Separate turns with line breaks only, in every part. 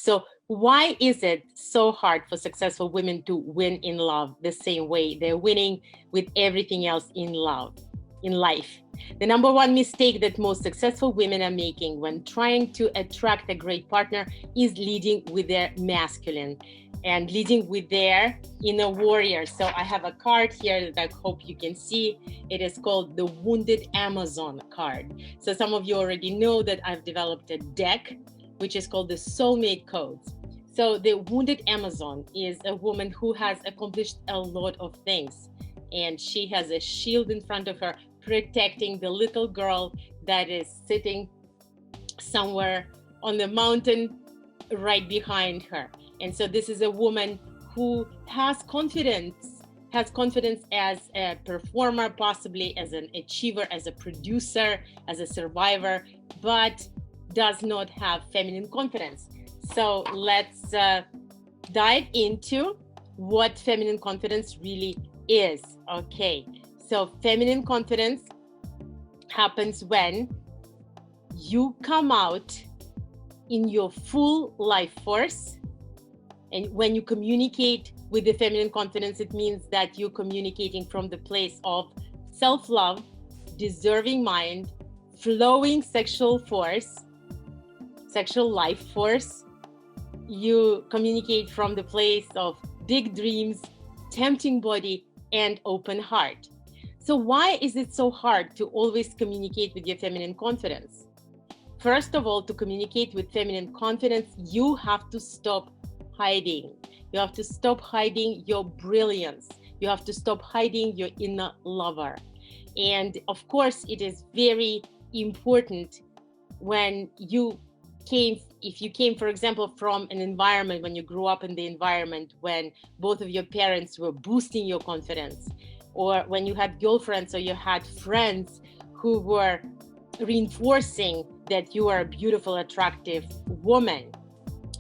So why is it so hard for successful women to win in love the same way they're winning with everything else in love, in life? The number one mistake that most successful women are making when trying to attract a great partner is leading with their masculine and leading with their inner warrior. So I have a card here that I hope you can see. It is called the Wounded Amazon card. So some of you already know that I've developed a deck which is called the Soulmate Codes. So the Wounded Amazon is a woman who has accomplished a lot of things, and she has a shield in front of her protecting the little girl that is sitting somewhere on the mountain right behind her. And so this is a woman who has confidence as a performer, possibly as an achiever, as a producer, as a survivor, but does not have feminine confidence. So let's dive into what feminine confidence really is. Okay, so feminine confidence happens when you come out in your full life force. And when you communicate with the feminine confidence, it means that you're communicating from the place of self-love, deserving mind, flowing sexual force, sexual life force. You communicate from the place of big dreams, tempting body, and open heart. So why is it so hard to always communicate with your feminine confidence? First of all, to communicate with feminine confidence, you have to stop hiding. You have to stop hiding your brilliance. You have to stop hiding your inner lover. And of course, it is very important when if you came, for example, from an environment, when you grew up in the environment when both of your parents were boosting your confidence, or when you had girlfriends or you had friends who were reinforcing that you are a beautiful, attractive woman.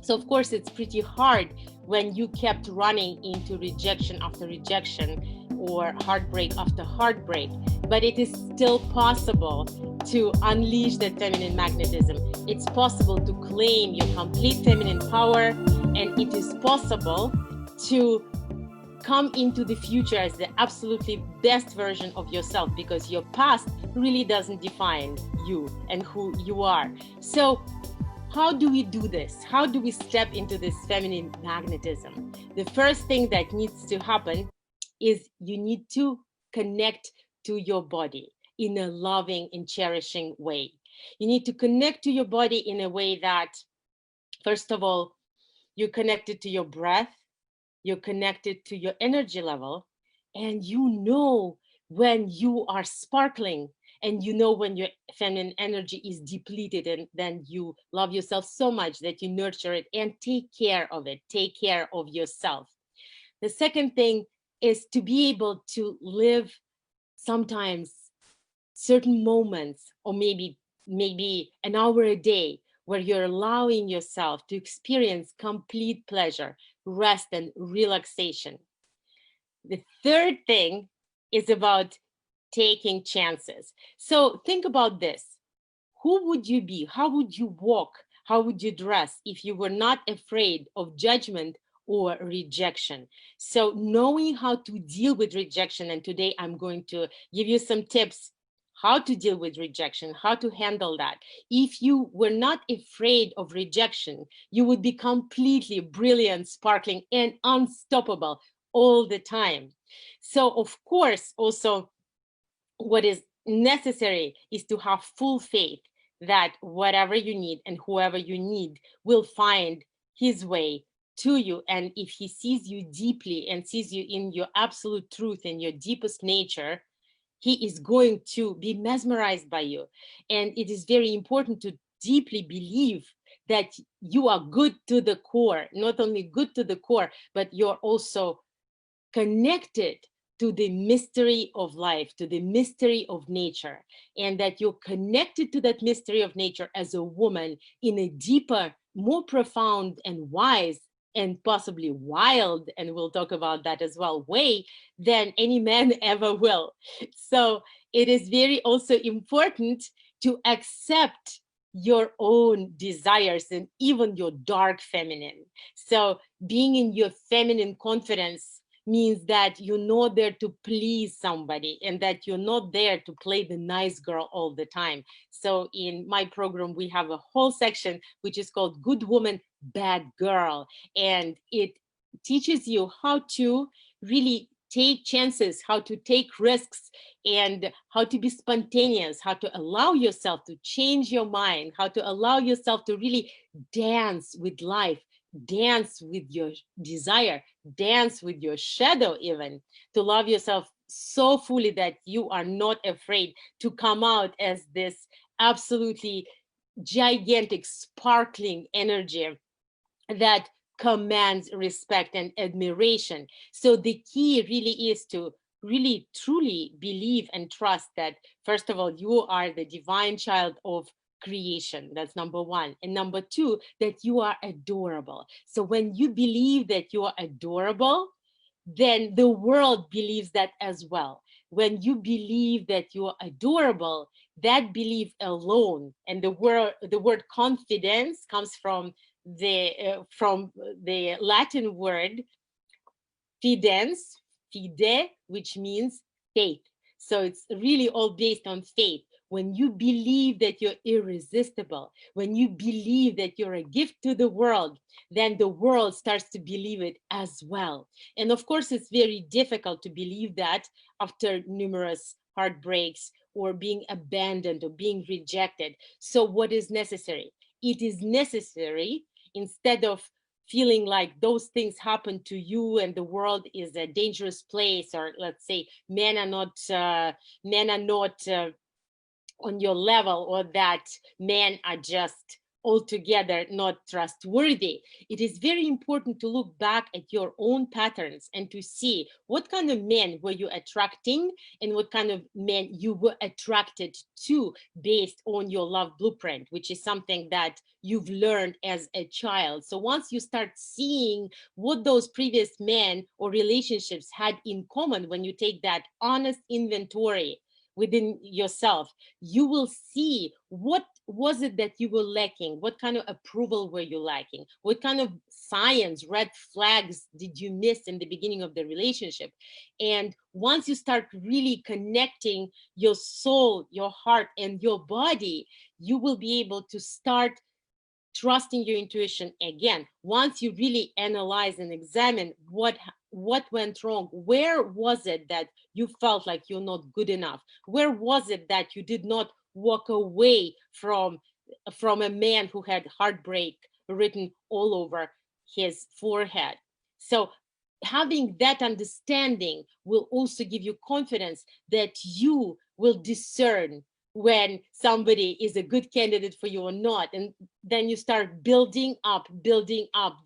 So of course, it's pretty hard when you kept running into rejection after rejection or heartbreak after heartbreak. But it is still possible to unleash that feminine magnetism. It's possible to claim your complete feminine power, and it is possible to come into the future as the absolutely best version of yourself, because your past really doesn't define you and who you are. So how do we do this? How do we step into this feminine magnetism? The first thing that needs to happen is you need to connect to your body in a loving and cherishing way. You need to connect to your body in a way that, first of all, you're connected to your breath, you're connected to your energy level, and you know when you are sparkling, and you know when your feminine energy is depleted, and then you love yourself so much that you nurture it and take care of it, take care of yourself. The second thing is to be able to live sometimes certain moments, or maybe an hour a day, where you're allowing yourself to experience complete pleasure, rest, and relaxation. The third thing is about taking chances. So think about this. Who would you be? How would you walk? How would you dress if you were not afraid of judgment or rejection? So knowing how to deal with rejection, and today I'm going to give you some tips how to deal with rejection, how to handle that. If you were not afraid of rejection, you would be completely brilliant, sparkling, and unstoppable all the time. So of course, also what is necessary is to have full faith that whatever you need and whoever you need will find his way to you. And if he sees you deeply and sees you in your absolute truth and your deepest nature, he is going to be mesmerized by you. And it is very important to deeply believe that you are good to the core, not only good to the core, but you're also connected to the mystery of life, to the mystery of nature, and that you're connected to that mystery of nature as a woman in a deeper, more profound and wise and possibly wild, and we'll talk about that as well, way than any man ever will. So it is very also important to accept your own desires and even your dark feminine. So being in your feminine confidence means that you're not there to please somebody and that you're not there to play the nice girl all the time. So in my program, we have a whole section which is called Good Woman, Bad Girl. And it teaches you how to really take chances, how to take risks, and how to be spontaneous, how to allow yourself to change your mind, how to allow yourself to really dance with life, dance with your desire, dance with your shadow, even to love yourself so fully that you are not afraid to come out as this absolutely gigantic, sparkling energy that commands respect and admiration. So the key really is to really truly believe and trust that, first of all, you are the divine child of creation. That's number one. And number two, that you are adorable. So when you believe that you are adorable, then the world believes that as well. When you believe that you are adorable, that belief alone, and the word confidence comes from the Latin word fidens, fide, which means faith. So it's really all based on faith. When you believe that you're irresistible, when you believe that you're a gift to the world, then the world starts to believe it as well. And of course, it's very difficult to believe that after numerous heartbreaks or being abandoned or being rejected. So what is necessary? It is necessary, instead of feeling like those things happen to you and the world is a dangerous place, or let's say men are not on your level, or that men are just altogether not trustworthy. It is very important to look back at your own patterns and to see what kind of men were you attracting and what kind of men you were attracted to based on your love blueprint, which is something that you've learned as a child. So once you start seeing what those previous men or relationships had in common, when you take that honest inventory within yourself, you will see what was it that you were lacking, what kind of approval were you lacking, what kind of signs, red flags did you miss in the beginning of the relationship. And once you start really connecting your soul, your heart, and your body, you will be able to start trusting your intuition again. Once you really analyze and examine what went wrong, where was it that you felt like you're not good enough, where was it that you did not walk away from a man who had heartbreak written all over his forehead. So having that understanding will also give you confidence that you will discern when somebody is a good candidate for you or not. And then you start building up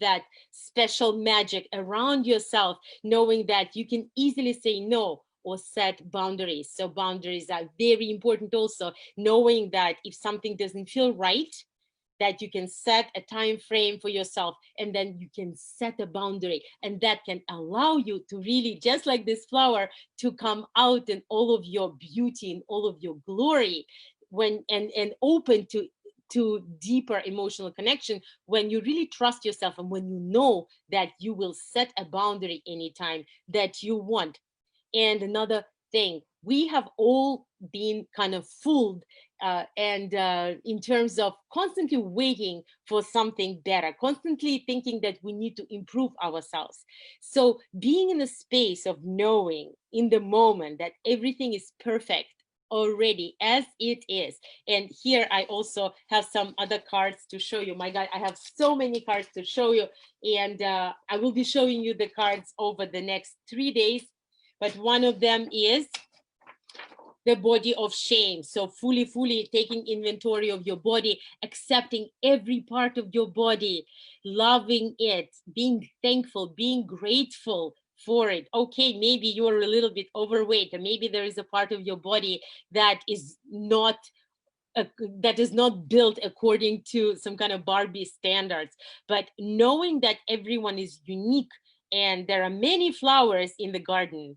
that special magic around yourself, knowing that you can easily say no or set boundaries. So boundaries are very important also, knowing that if something doesn't feel right, that you can set a time frame for yourself, and then you can set a boundary, and that can allow you to really, just like this flower, to come out in all of your beauty and all of your glory, when and open to deeper emotional connection, when you really trust yourself and when you know that you will set a boundary anytime that you want. And another thing, we have all been kind of fooled, and in terms of constantly waiting for something better, constantly thinking that we need to improve ourselves. So being in a space of knowing in the moment that everything is perfect already as it is. And here I also have some other cards to show you. My God, I have so many cards to show you, and I will be showing you the cards over the next 3 days. But one of them is the body of shame. So fully taking inventory of your body, accepting every part of your body, loving it, being thankful, being grateful for it. Okay, maybe you're a little bit overweight, and maybe there is a part of your body that is not that is not built according to some kind of Barbie standards. But knowing that everyone is unique, and there are many flowers in the Garden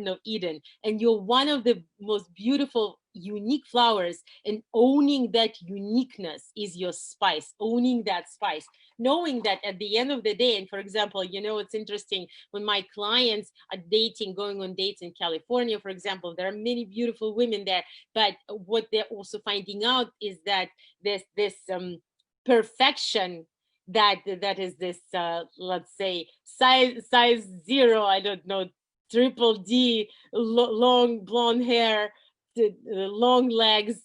of Eden, and you're one of the most beautiful unique flowers, and owning that uniqueness is your spice, owning that spice, knowing that at the end of the day. And for example, it's interesting when my clients are dating, going on dates in California, for example, there are many beautiful women there, but what they're also finding out is that there's this perfection that is this let's say size zero, I don't know, triple D, long blonde hair, the long legs,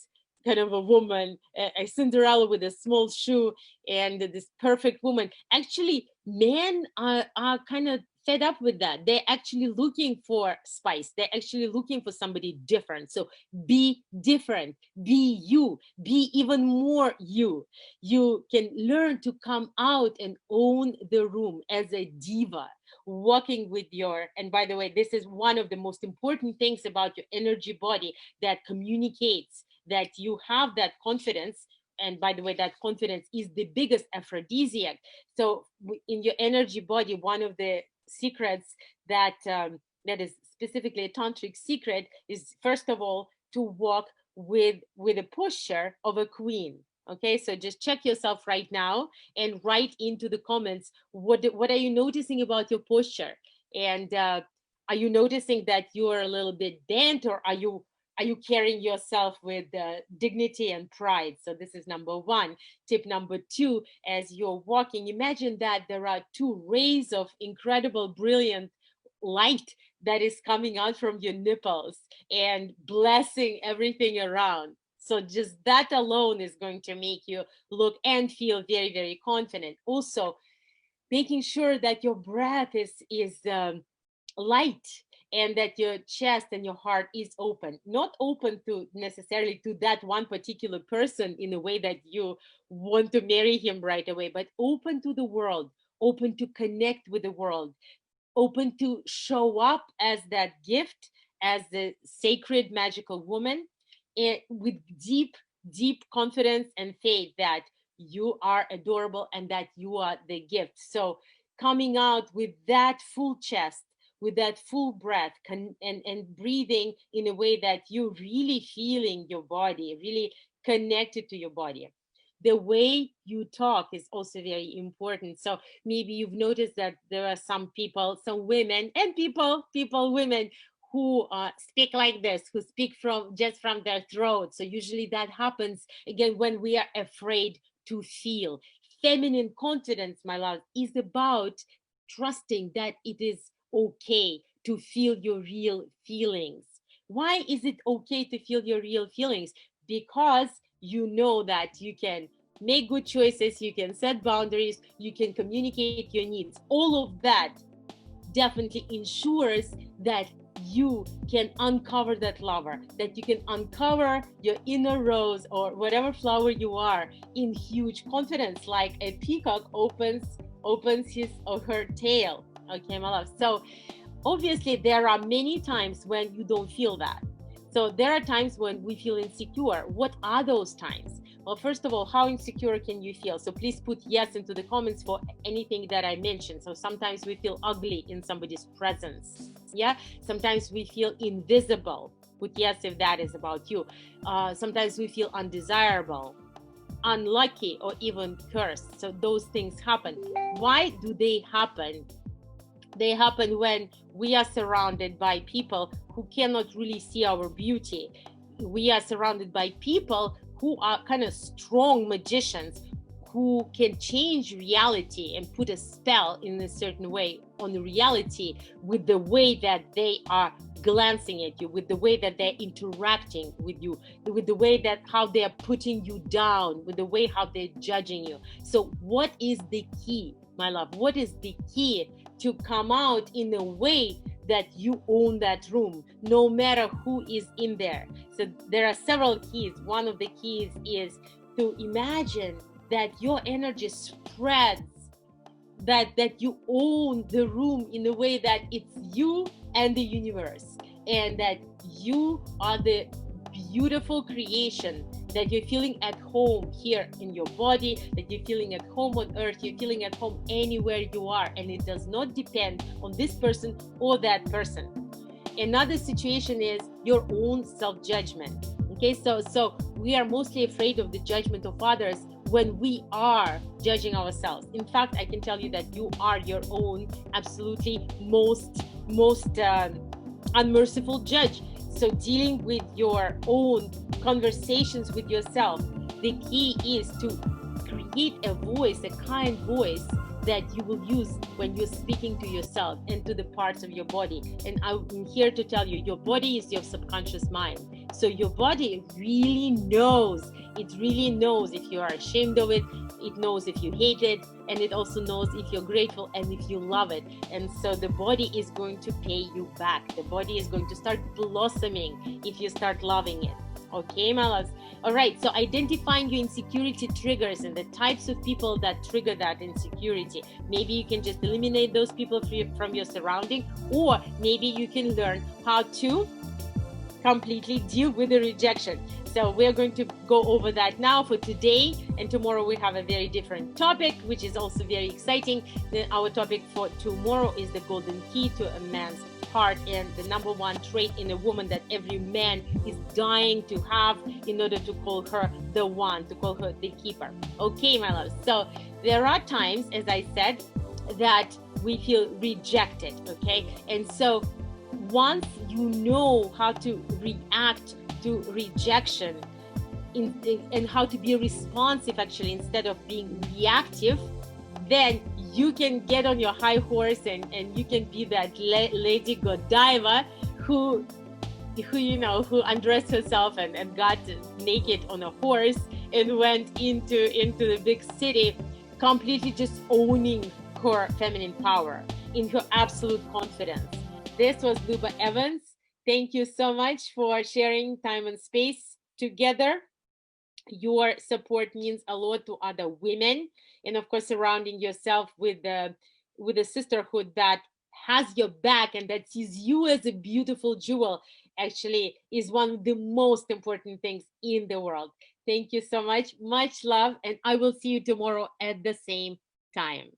kind of a woman, a Cinderella with a small shoe, and this perfect woman. Actually, men are kind of fed up with that. They're actually looking for spice. They're actually looking for somebody different. So be different, be you, be even more you. You can learn to come out and own the room as a diva, walking with your, and by the way, this is one of the most important things about your energy body that communicates that you have that confidence. And by the way, that confidence is the biggest aphrodisiac. So in your energy body, one of the secrets that that is specifically a tantric secret is, first of all, to walk with a posture of a queen. Okay, so just check yourself right now and write into the comments what are you noticing about your posture, and are you noticing that you're a little bit bent, or are you carrying yourself with dignity and pride? So this is number one. Tip number two, as you're walking, imagine that there are two rays of incredible, brilliant light that is coming out from your nipples and blessing everything around. So just that alone is going to make you look and feel very, very confident. Also, making sure that your breath is light, and that your chest and your heart is open, not open to necessarily to that one particular person in a way that you want to marry him right away, but open to the world, open to connect with the world, open to show up as that gift, as the sacred magical woman, and with deep confidence and faith that you are adorable and that you are the gift. So coming out with that full chest, with that full breath, and breathing in a way that you're really feeling your body, really connected to your body. The way you talk is also very important. So maybe you've noticed that there are some people, some women, and women who speak like this, who speak from just from their throat. So usually that happens again when we are afraid to feel. Feminine confidence, my love, is about trusting that it is okay to feel your real feelings. Why is it okay to feel your real feelings? Because you know that you can make good choices, you can set boundaries, you can communicate your needs. All of that definitely ensures that you can uncover that lover, that you can uncover your inner rose or whatever flower you are in huge confidence, like a peacock opens his or her tail. Okay, my love. So obviously there are many times when you don't feel that. So there are times when we feel insecure. What are those times? Well, first of all, how insecure can you feel? So please put yes into the comments for anything that I mentioned. So sometimes we feel ugly in somebody's presence. Yeah. Sometimes we feel invisible. Put yes if that is about you. Sometimes we feel undesirable, unlucky, or even cursed. So those things happen. Why do they happen? They happen when we are surrounded by people who cannot really see our beauty. We are surrounded by people who are kind of strong magicians who can change reality and put a spell in a certain way on the reality with the way that they are glancing at you, with the way that they're interacting with you, with the way that how they are putting you down, with the way how they're judging you. So what is the key, my love? What is the key to come out in a way that you own that room, no matter who is in there? So there are several keys. One of the keys is to imagine that your energy spreads, that you own the room in a way that it's you and the universe, and that you are the beautiful creation, that you're feeling at home here in your body, that you're feeling at home on earth, you're feeling at home anywhere you are, and it does not depend on this person or that person. Another situation is your own self-judgment. Okay, so we are mostly afraid of the judgment of others when we are judging ourselves. In fact, I can tell you that you are your own absolutely most unmerciful judge. So dealing with your own conversations with yourself, the key is to create a voice, a kind voice that you will use when you're speaking to yourself and to the parts of your body. And I'm here to tell you, your body is your subconscious mind. So your body really knows. It really knows if you are ashamed of it. It knows if you hate it, and it also knows if you're grateful and if you love it. And so the body is going to pay you back. The body is going to start blossoming if you start loving it. Okay, my loves. All right, so identifying your insecurity triggers and the types of people that trigger that insecurity. Maybe you can just eliminate those people from your surrounding, or maybe you can learn how to completely deal with the rejection. So we're going to go over that now for today, and tomorrow we have a very different topic, which is also very exciting. Then our topic for tomorrow is the golden key to a man's heart, and the number one trait in a woman that every man is dying to have in order to call her the one, to call her the keeper. Okay, my loves. So there are times, as I said, that we feel rejected. Okay, and so once you know how to react to rejection and how to be responsive actually instead of being reactive, then you can get on your high horse and you can be that lady Godiva who undressed herself and got naked on a horse and went into the big city, completely just owning her feminine power in her absolute confidence. This was Luba Evans. Thank you so much for sharing time and space together. Your support means a lot to other women, and of course, surrounding yourself with a sisterhood that has your back and that sees you as a beautiful jewel actually is one of the most important things in the world. Thank you so much. Much love, and I will see you tomorrow at the same time.